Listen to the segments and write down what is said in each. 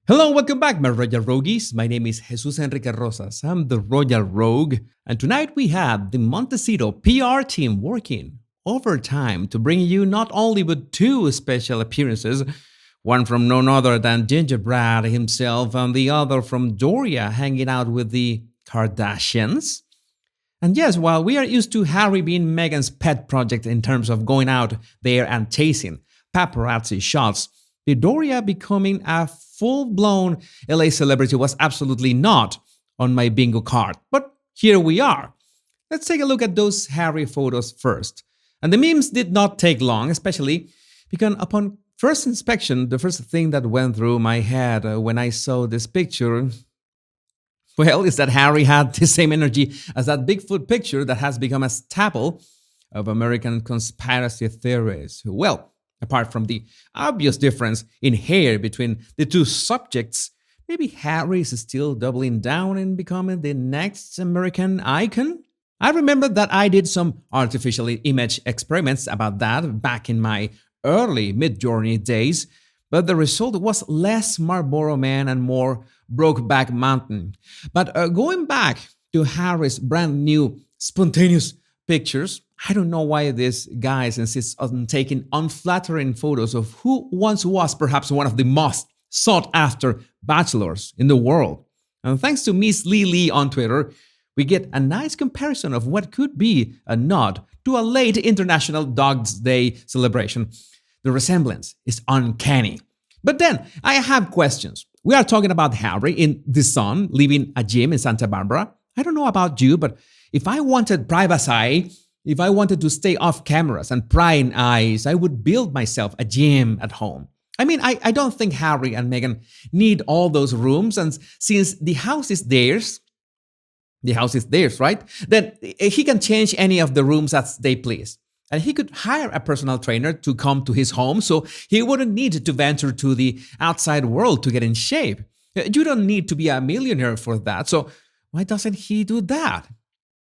Hello, welcome back, my Royal Rogues. My name is Jesus Enrique Rosas. I'm the Royal Rogue, and tonight we have the Montecito PR team working overtime to bring you not only with two special appearances, one from none other than Gingerbread himself, and the other from Doria hanging out with the Kardashians. And yes, while we are used to Harry being Meghan's pet project in terms of going out there and chasing paparazzi shots, the Doria becoming a full-blown LA celebrity was absolutely not on my bingo card. But here we are. Let's take a look at those Harry photos first. And the memes did not take long, especially because upon first inspection, the first thing that went through my head when I saw this picture, well, is that Harry had the same energy as that Bigfoot picture that has become a staple of American conspiracy theories. Well, apart from the obvious difference in hair between the two subjects, maybe Harry is still doubling down and becoming the next American icon? I remember that I did some artificial image experiments about that back in my early Mid-Journey days, but the result was less Marlboro Man and more Brokeback Mountain. But going back to Harry's brand new spontaneous pictures, I don't know why these guys insist on taking unflattering photos of who once was perhaps one of the most sought after bachelors in the world. And thanks to Miss Lee on Twitter, we get a nice comparison of what could be a nod to a late International Dogs Day celebration. The resemblance is uncanny. But then, I have questions. We are talking about Harry in The Sun, leaving a gym in Santa Barbara. I don't know about you, but if I wanted privacy, if I wanted to stay off cameras and prying eyes, I would build myself a gym at home. I mean, I don't think Harry and Meghan need all those rooms, and since the house is theirs, right? Then he can change any of the rooms as they please. And he could hire a personal trainer to come to his home, so he wouldn't need to venture to the outside world to get in shape. You don't need to be a millionaire for that, so why doesn't he do that?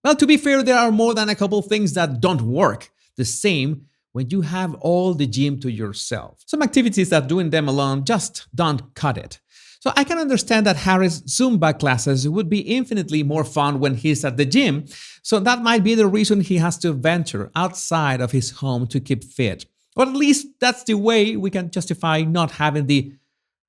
Well, to be fair, there are more than a couple things that don't work the same when you have all the gym to yourself. Some activities that doing them alone just don't cut it. So I can understand that Harry's Zumba classes would be infinitely more fun when he's at the gym, so that might be the reason he has to venture outside of his home to keep fit. Or at least that's the way we can justify not having the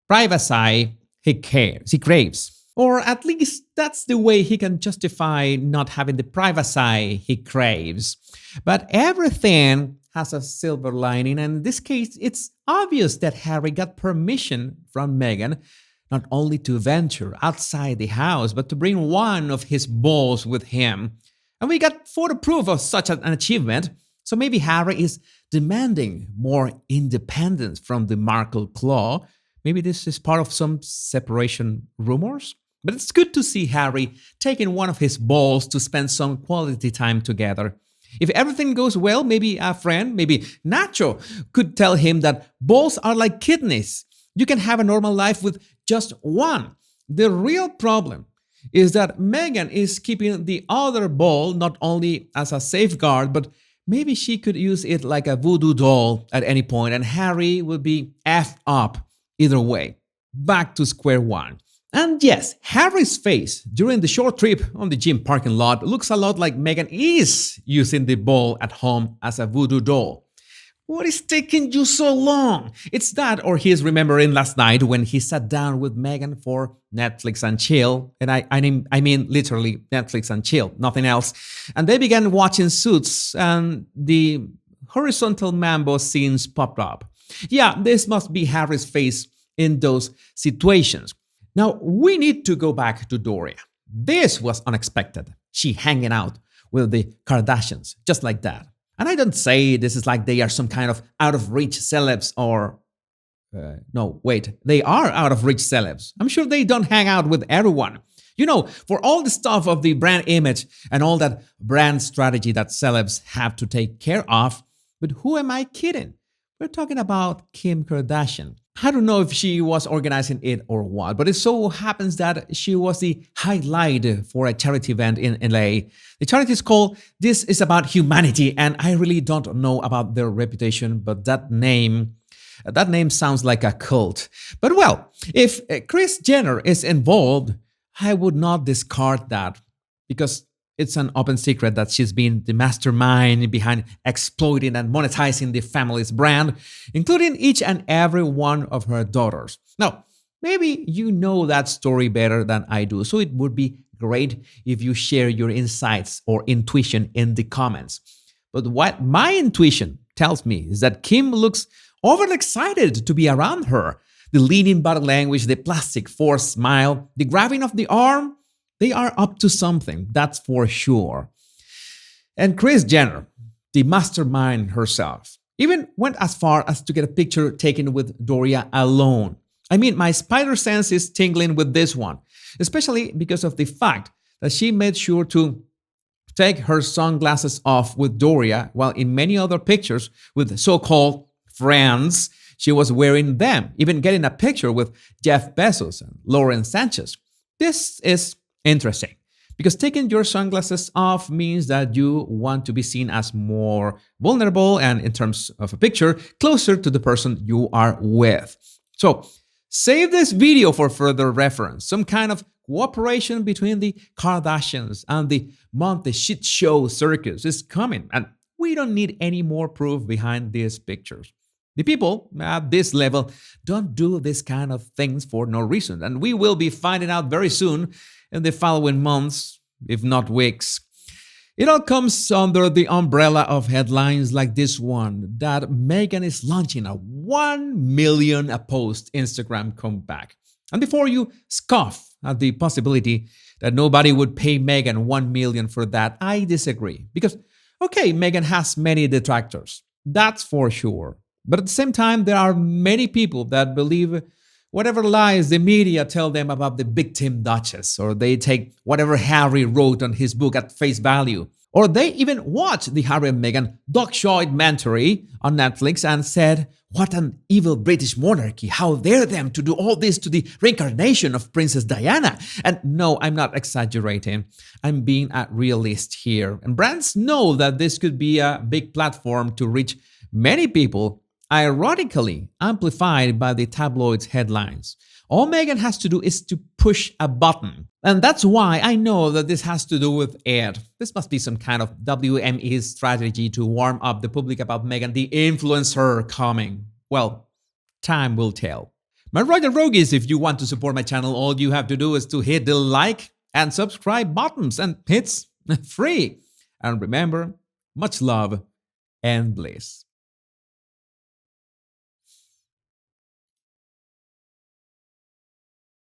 privacy he craves. Or at least that's the way he can justify not having the privacy he craves. But everything has a silver lining, and in this case, it's obvious that Harry got permission from Meghan not only to venture outside the house, but to bring one of his balls with him. And we got photo proof of such an achievement, so maybe Harry is demanding more independence from the Markle claw. Maybe this is part of some separation rumors? But it's good to see Harry taking one of his balls to spend some quality time together. If everything goes well, maybe a friend, maybe Nacho, could tell him that balls are like kidneys. You can have a normal life with just one. The real problem is that Meghan is keeping the other ball not only as a safeguard, but maybe she could use it like a voodoo doll at any point, and Harry would be effed up either way. Back to square one. And yes, Harry's face during the short trip on the gym parking lot looks a lot like Meghan is using the ball at home as a voodoo doll. What is taking you so long? It's that, or he's remembering last night when he sat down with Meghan for Netflix and chill. And I mean literally Netflix and chill, nothing else. And they began watching Suits, and the horizontal mambo scenes popped up. Yeah, this must be Harry's face in those situations. Now, we need to go back to Doria. This was unexpected. She hanging out with the Kardashians, just like that. And I don't say this is like they are some kind of out-of-reach celebs or... no, wait, they are out-of-reach celebs. I'm sure they don't hang out with everyone. You know, for all the stuff of the brand image and all that brand strategy that celebs have to take care of, but who am I kidding? We're talking about Kim Kardashian. I don't know if she was organizing it or what, but it so happens that she was the highlight for a charity event in LA. The charity is called This Is About Humanity, and I really don't know about their reputation, but that name That name sounds like a cult. But well, if Kris Jenner is involved, I would not discard that because it's an open secret that she's been the mastermind behind exploiting and monetizing the family's brand, including each and every one of her daughters. Now, maybe you know that story better than I do, so it would be great if you share your insights or intuition in the comments. But what my intuition tells me is that Kim looks overly excited to be around her. The leaning body language, the plastic forced smile, the grabbing of the arm, they are up to something, that's for sure. And Kris Jenner, the mastermind herself, even went as far as to get a picture taken with Doria alone. I mean, my spider sense is tingling with this one, especially because of the fact that she made sure to take her sunglasses off with Doria, while in many other pictures with so-called friends, she was wearing them, even getting a picture with Jeff Bezos and Lauren Sanchez. This is interesting because taking your sunglasses off means that you want to be seen as more vulnerable and, in terms of a picture, closer to the person you are with. So, save this video for further reference. Some kind of cooperation between the Kardashians and the Monte Shit Show circus is coming, and we don't need any more proof behind these pictures. The people at this level don't do this kind of things for no reason, and we will be finding out very soon in the following months, if not weeks. It all comes under the umbrella of headlines like this one, that Meghan is launching a 1 million a post Instagram comeback. And before you scoff at the possibility that nobody would pay Meghan 1 million for that, I disagree. Because, okay, Meghan has many detractors, that's for sure. But at the same time, there are many people that believe whatever lies the media tell them about the victim duchess, or they take whatever Harry wrote on his book at face value, or they even watch the Harry and Meghan documentary on Netflix and said, what an evil British monarchy, how dare them to do all this to the reincarnation of Princess Diana. And no, I'm not exaggerating, I'm being a realist here. And brands know that this could be a big platform to reach many people, ironically amplified by the tabloids' headlines. All Meghan has to do is to push a button. And that's why I know that this has to do with Ed. This must be some kind of WME strategy to warm up the public about Meghan, the influencer coming. Well, time will tell. My Royal Rogues, if you want to support my channel, all you have to do is to hit the like and subscribe buttons, and it's free. And remember, much love and bliss.